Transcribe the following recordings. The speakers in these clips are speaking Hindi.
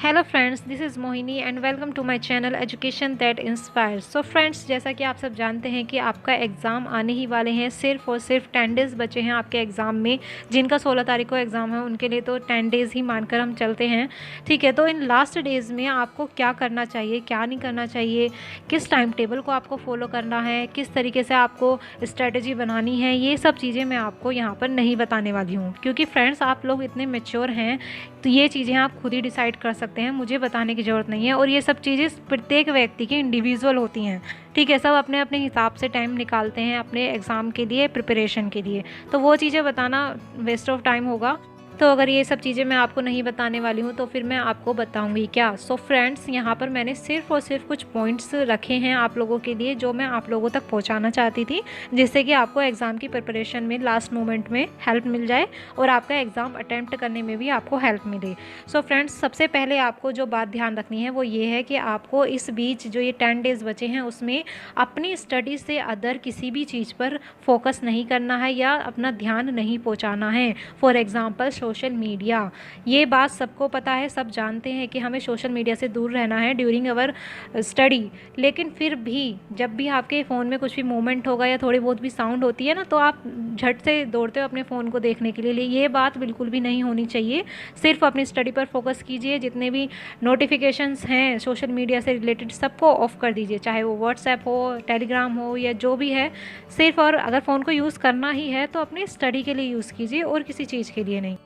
Hello friends, this is Mohini and welcome to my channel education that inspires. So friends, जैसा कि आप सब जानते हैं कि आपका एग्ज़ाम आने ही वाले हैं। सिर्फ और सिर्फ 10 डेज़ बचे हैं आपके एग्ज़ाम में। जिनका 16 तारीख को एग्ज़ाम है उनके लिए तो 10 डेज़ ही मानकर हम चलते हैं, ठीक है। तो इन लास्ट डेज़ में आपको क्या करना चाहिए, क्या नहीं करना चाहिए, किस टाइम टेबल को आपको फॉलो करना है, किस तरीके से आपको स्ट्रैटेजी बनानी है, ये सब चीज़ें मैं आपको यहाँ पर नहीं बताने वाली हूँ, क्योंकि फ्रेंड्स आप लोग इतने मैच्योर हैं तो ये चीज़ें आप खुद ही डिसाइड कर सकते हैं, मुझे बताने की ज़रूरत नहीं है। और ये सब चीज़ें प्रत्येक व्यक्ति की इंडिविजुअल होती हैं, ठीक है। सब अपने अपने हिसाब से टाइम निकालते हैं अपने एग्ज़ाम के लिए, प्रिपरेशन के लिए। तो वो चीज़ें बताना वेस्ट ऑफ टाइम होगा। तो अगर ये सब चीज़ें मैं आपको नहीं बताने वाली हूँ तो फिर मैं आपको बताऊँगी क्या। सो फ्रेंड्स, यहाँ पर मैंने सिर्फ और सिर्फ कुछ पॉइंट्स रखे हैं आप लोगों के लिए जो मैं आप लोगों तक पहुँचाना चाहती थी, जिससे कि आपको एग्ज़ाम की प्रिपरेशन में लास्ट मोमेंट में हेल्प मिल जाए और आपका एग्ज़ाम अटैम्प्ट करने में भी आपको हेल्प मिले। सो फ्रेंड्स, सबसे पहले आपको जो बात ध्यान रखनी है वो ये है कि आपको इस बीच जो ये 10 डेज़ बचे हैं उसमें अपनी स्टडी से अदर किसी भी चीज़ पर फोकस नहीं करना है या अपना ध्यान नहीं पहुँचाना है। फॉर एग्ज़ाम्पल सोशल मीडिया, ये बात सबको पता है, सब जानते हैं कि हमें सोशल मीडिया से दूर रहना है ड्यूरिंग अवर स्टडी। लेकिन फिर भी जब भी आपके फ़ोन में कुछ भी मूवमेंट होगा या थोड़ी बहुत भी साउंड होती है ना, तो आप झट से दौड़ते हो अपने फ़ोन को देखने के लिए। ये बात बिल्कुल भी नहीं होनी चाहिए। सिर्फ अपनी स्टडी पर फोकस कीजिए। जितने भी नोटिफिकेशंस हैं सोशल मीडिया से रिलेटेड सबको ऑफ़ कर दीजिए, चाहे वो व्हाट्सएप हो, टेलीग्राम हो या जो भी है। सिर्फ और अगर फ़ोन को यूज़ करना ही है तो अपनी स्टडी के लिए यूज़ कीजिए और किसी चीज़ के लिए नहीं।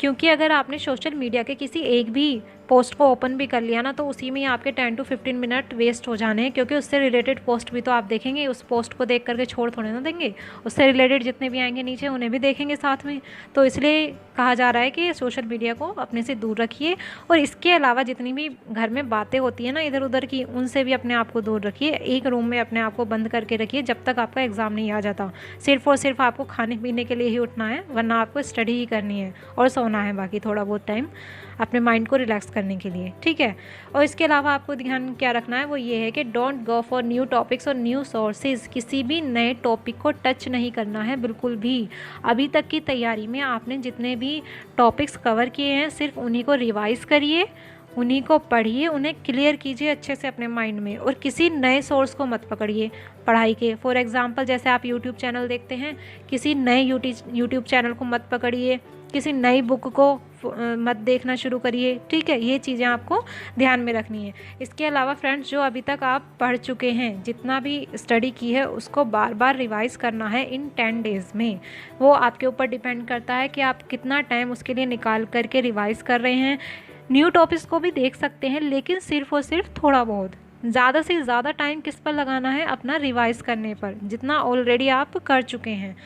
क्योंकि अगर आपने सोशल मीडिया के किसी एक भी पोस्ट को ओपन भी कर लिया ना, तो उसी में आपके 10 to 15 मिनट वेस्ट हो जाने हैं, क्योंकि उससे रिलेटेड पोस्ट भी तो आप देखेंगे। उस पोस्ट को देख करके छोड़ थोड़े ना देंगे, उससे रिलेटेड जितने भी आएंगे नीचे उन्हें भी देखेंगे साथ में। तो इसलिए कहा जा रहा है कि सोशल मीडिया को अपने से दूर रखिए। और इसके अलावा जितनी भी घर में बातें होती हैं ना इधर उधर की, उनसे भी अपने आप को दूर रखिए। एक रूम में अपने आप को बंद करके रखिए जब तक आपका एग्ज़ाम नहीं आ जाता। सिर्फ और सिर्फ आपको खाने पीने के लिए ही उठना है, वरना आपको स्टडी ही करनी है और सोना है बाकी थोड़ा बहुत टाइम अपने माइंड को रिलैक्स करने के लिए, ठीक है। और इसके अलावा आपको ध्यान क्या रखना है वो ये है कि don't go for new topics और न्यू सोर्सेज। किसी भी नए टॉपिक को टच नहीं करना है बिल्कुल भी। अभी तक की तैयारी में आपने जितने भी टॉपिक्स कवर किए हैं सिर्फ उन्हीं को रिवाइज़ करिए, उन्हीं को पढ़िए, उन्हें क्लियर कीजिए अच्छे से अपने माइंड में। और किसी नए सोर्स को मत पकड़िए पढ़ाई के। फॉर एग्ज़ाम्पल, जैसे आप यूट्यूब चैनल देखते हैं, किसी नए यूट्यूब चैनल को मत पकड़िए, किसी नई बुक को मत देखना शुरू करिए, ठीक है। ये चीज़ें आपको ध्यान में रखनी है। इसके अलावा फ्रेंड्स, जो अभी तक आप पढ़ चुके हैं, जितना भी स्टडी की है उसको बार बार रिवाइज़ करना है इन 10 डेज़ में। वो आपके ऊपर डिपेंड करता है कि आप कितना टाइम उसके लिए निकाल करके रिवाइज़ कर रहे हैं। न्यू टॉपिक्स को भी देख सकते हैं, लेकिन सिर्फ और सिर्फ थोड़ा बहुत। ज़्यादा से ज़्यादा टाइम किस पर लगाना है? अपना रिवाइज़ करने पर, जितना ऑलरेडी आप कर चुके हैं।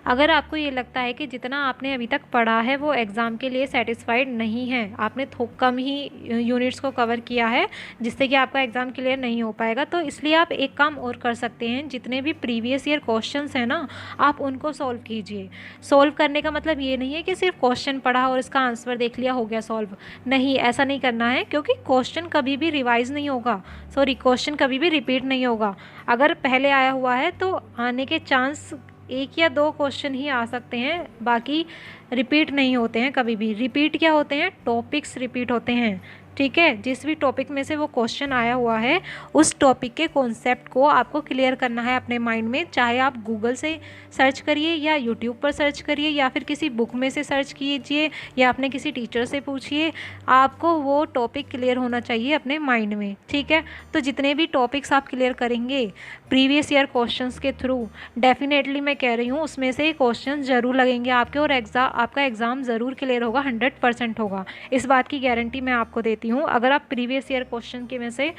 अगर आपको ये लगता है कि जितना आपने अभी तक पढ़ा है वो एग्ज़ाम के लिए सेटिस्फाइड नहीं है, आपने कम ही यूनिट्स को कवर किया है जिससे कि आपका एग्ज़ाम क्लियर नहीं हो पाएगा, तो इसलिए आप एक काम और कर सकते हैं। जितने भी प्रीवियस ईयर क्वेश्चंस हैं ना, आप उनको सॉल्व कीजिए। सॉल्व करने का मतलब ये नहीं है कि सिर्फ क्वेश्चन पढ़ा और इसका आंसर देख लिया हो गया सॉल्व। नहीं, ऐसा नहीं करना है, क्योंकि क्वेश्चन कभी भी रिवाइज़ नहीं होगा, क्वेश्चन कभी भी रिपीट नहीं होगा। अगर पहले आया हुआ है तो आने के चांस 1 या 2 क्वेश्चन ही आ सकते हैं, बाकी रिपीट नहीं होते हैं कभी भी। रिपीट क्या होते हैं? टॉपिक्स रिपीट होते हैं, ठीक है। जिस भी टॉपिक में से वो क्वेश्चन आया हुआ है उस टॉपिक के कॉन्सेप्ट को आपको क्लियर करना है अपने माइंड में। चाहे आप गूगल से सर्च करिए या यूट्यूब पर सर्च करिए या फिर किसी बुक में से सर्च कीजिए या अपने किसी टीचर से पूछिए, आपको वो टॉपिक क्लियर होना चाहिए अपने माइंड में, ठीक है। तो जितने भी टॉपिक्स आप क्लियर करेंगे प्रीवियस ईयर क्वेश्चंस के थ्रू, डेफिनेटली मैं कह रही हूँ उसमें से क्वेश्चन ज़रूर लगेंगे आपके और आपका एग्ज़ाम ज़रूर क्लियर होगा, 100% होगा। इस बात की गारंटी मैं आपको देती हूँ, अगर आप प्रीवियस ईयर क्वेश्चन के में से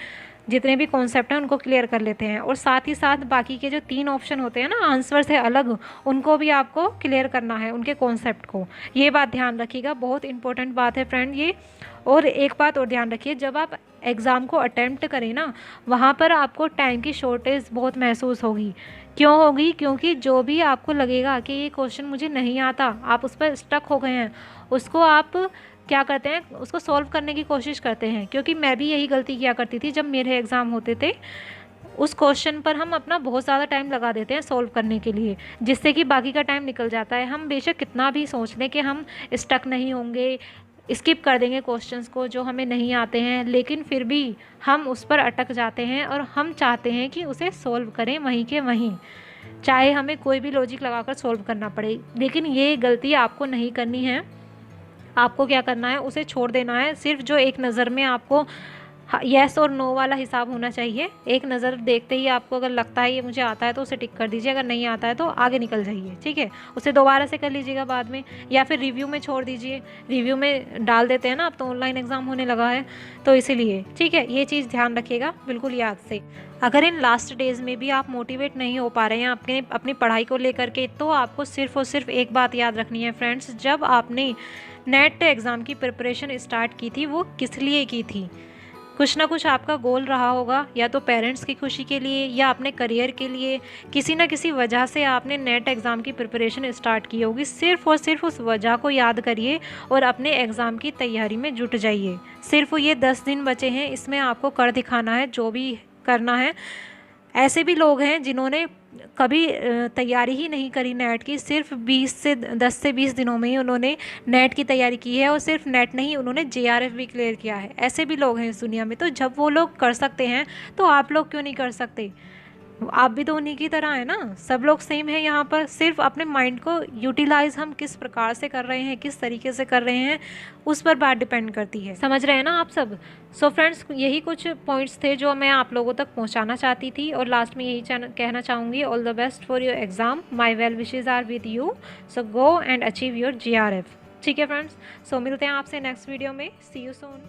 जितने भी कॉन्सेप्ट हैं उनको क्लियर कर लेते हैं। और साथ ही साथ बाकी के जो 3 ऑप्शन होते हैं ना आंसर से अलग, उनको भी आपको क्लियर करना है, उनके कॉन्सेप्ट को। ये बात ध्यान रखिएगा, बहुत इंपॉर्टेंट बात है फ्रेंड ये। और एक बात और ध्यान रखिए, जब आप एग्ज़ाम को अटेम्प्ट करें ना, वहाँ पर आपको टाइम की शॉर्टेज बहुत महसूस होगी। क्यों होगी? क्योंकि जो भी आपको लगेगा कि ये क्वेश्चन मुझे नहीं आता, आप उस पर स्टक हो गए हैं, उसको आप क्या करते हैं, उसको सॉल्व करने की कोशिश करते हैं। क्योंकि मैं भी यही गलती किया करती थी जब मेरे एग्ज़ाम होते थे। उस क्वेश्चन पर हम अपना बहुत ज़्यादा टाइम लगा देते हैं सॉल्व करने के लिए, जिससे कि बाकी का टाइम निकल जाता है। हम बेशक कितना भी सोच लें कि हम स्टक नहीं होंगे, स्किप कर देंगे क्वेश्चंस को जो हमें नहीं आते हैं, लेकिन फिर भी हम उस पर अटक जाते हैं और हम चाहते हैं कि उसे सोल्व करें वहीं के वहीं, चाहे हमें कोई भी लॉजिक लगाकर सोल्व करना पड़े। लेकिन ये गलती आपको नहीं करनी है। आपको क्या करना है, उसे छोड़ देना है। सिर्फ जो एक नज़र में आपको येस और नो वाला हिसाब होना चाहिए। एक नज़र देखते ही आपको अगर लगता है ये मुझे आता है तो उसे टिक कर दीजिए, अगर नहीं आता है तो आगे निकल जाइए, ठीक है। उसे दोबारा से कर लीजिएगा बाद में, या फिर रिव्यू में छोड़ दीजिए। रिव्यू में डाल देते हैं ना, अब तो ऑनलाइन एग्ज़ाम होने लगा है तो इसीलिए, ठीक है। ये चीज़ ध्यान रखिएगा बिल्कुल याद से। अगर इन लास्ट डेज़ में भी आप मोटिवेट नहीं हो पा रहे हैं अपनी पढ़ाई को लेकर के, तो आपको सिर्फ और सिर्फ एक बात याद रखनी है फ्रेंड्स, जब आपने नेट एग्ज़ाम की प्रिपरेशन स्टार्ट की थी वो किस लिए की थी। कुछ ना कुछ आपका गोल रहा होगा, या तो पेरेंट्स की खुशी के लिए या अपने करियर के लिए। किसी ना किसी वजह से आपने नेट एग्ज़ाम की प्रिपरेशन स्टार्ट की होगी। सिर्फ और सिर्फ उस वजह को याद करिए और अपने एग्ज़ाम की तैयारी में जुट जाइए। सिर्फ ये 10 दिन बचे हैं, इसमें आपको कर दिखाना है जो भी करना है। ऐसे भी लोग हैं जिन्होंने कभी तैयारी ही नहीं करी नेट की, सिर्फ 10 से 20 दिनों में ही उन्होंने नेट की तैयारी की है, और सिर्फ नेट नहीं, उन्होंने JRF भी क्लियर किया है। ऐसे भी लोग हैं इस दुनिया में। तो जब वो लोग कर सकते हैं तो आप लोग क्यों नहीं कर सकते। आप भी तो उन्हीं की तरह है ना, सब लोग सेम है यहाँ पर। सिर्फ अपने माइंड को यूटिलाइज हम किस प्रकार से कर रहे हैं, किस तरीके से कर रहे हैं, उस पर बात डिपेंड करती है। समझ रहे हैं ना आप सब। सो फ्रेंड्स, यही कुछ पॉइंट्स थे जो मैं आप लोगों तक पहुँचाना चाहती थी, और लास्ट में यही कहना चाहूँगी, all the best for your exam, my well wishes are with you, so go and achieve your JRF। ठीक है फ्रेंड्स, सो मिलते हैं आपसे नेक्स्ट वीडियो में। सी यू सून।